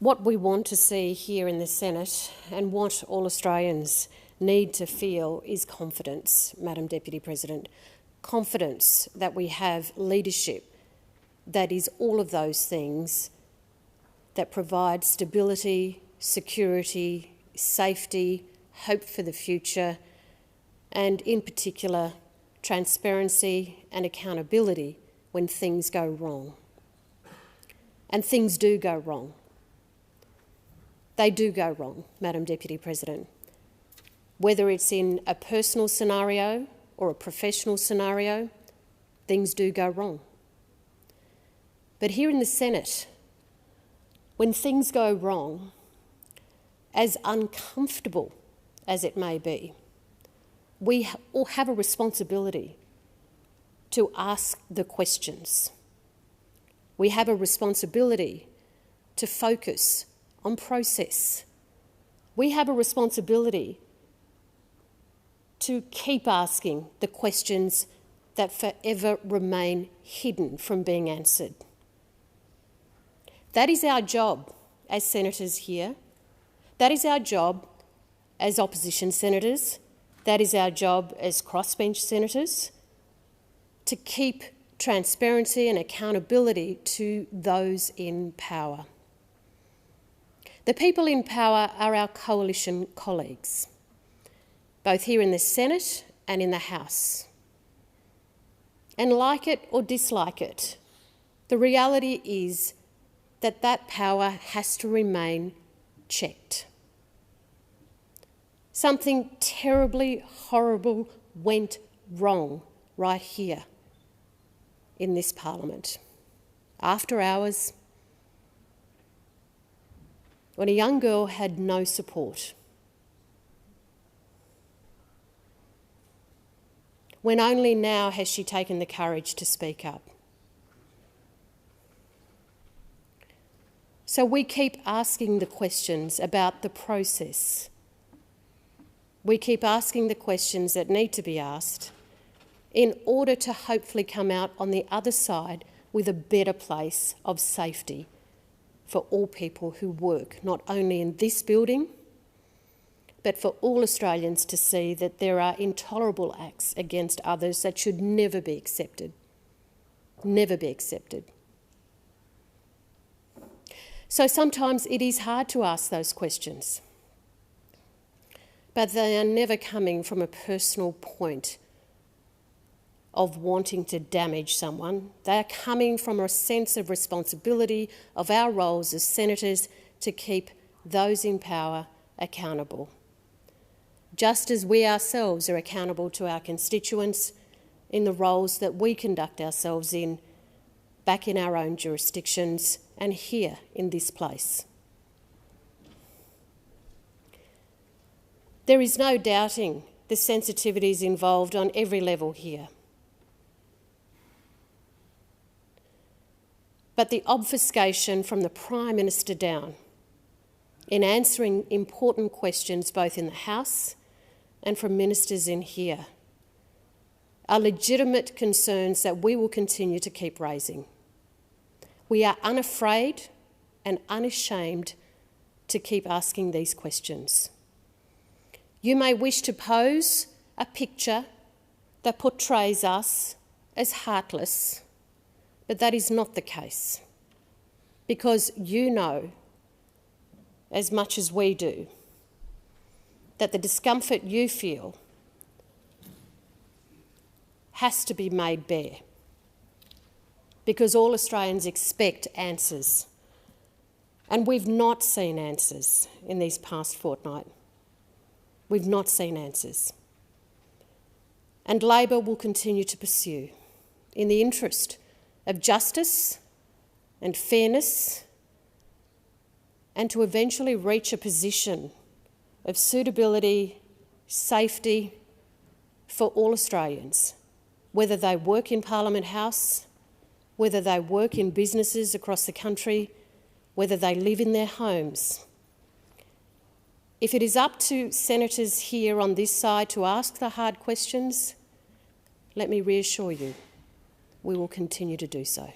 What we want to see here in the Senate and what all Australians need to feel is confidence, Madam Deputy President. Confidence that we have leadership that is all of those things that provide stability, security, safety, hope for the future, and in particular, transparency and accountability when things go wrong. And things do go wrong. They do go wrong, Madam Deputy President. Whether it's in a personal scenario or a professional scenario, things do go wrong. But here in the Senate, when things go wrong, as uncomfortable as it may be, we all have a responsibility to ask the questions. We have a responsibility to focus on process. We have a responsibility to keep asking the questions that forever remain hidden from being answered. That is our job as senators here. That is our job as opposition senators. That is our job as crossbench senators, to keep transparency and accountability to those in power. The people in power are our coalition colleagues, both here in the Senate and in the House. And like it or dislike it, the reality is that that power has to remain checked. Something terribly horrible went wrong right here in this Parliament, after hours, when a young girl had no support, when only now has she taken the courage to speak up. So we keep asking the questions about the process. We keep asking the questions that need to be asked in order to hopefully come out on the other side with a better place of safety for all people who work, not only in this building, but for all Australians to see that there are intolerable acts against others that should never be accepted. Never be accepted. So sometimes it is hard to ask those questions, but they are never coming from a personal point of wanting to damage someone. They are coming from a sense of responsibility of our roles as senators to keep those in power accountable, just as we ourselves are accountable to our constituents in the roles that we conduct ourselves in back in our own jurisdictions and here in this place. There is no doubting the sensitivities involved on every level here. But the obfuscation from the Prime Minister down in answering important questions both in the House and from ministers in here are legitimate concerns that we will continue to keep raising. We are unafraid and unashamed to keep asking these questions. You may wish to pose a picture that portrays us as heartless, but that is not the case, because you know, as much as we do, that the discomfort you feel has to be made bare, because all Australians expect answers. And we've not seen answers in these past fortnight. We've not seen answers. And Labor will continue to pursue, in the interest of justice and fairness, and to eventually reach a position of suitability, safety for all Australians, whether they work in Parliament House, whether they work in businesses across the country, whether they live in their homes. If it is up to senators here on this side to ask the hard questions, let me reassure you, we will continue to do so.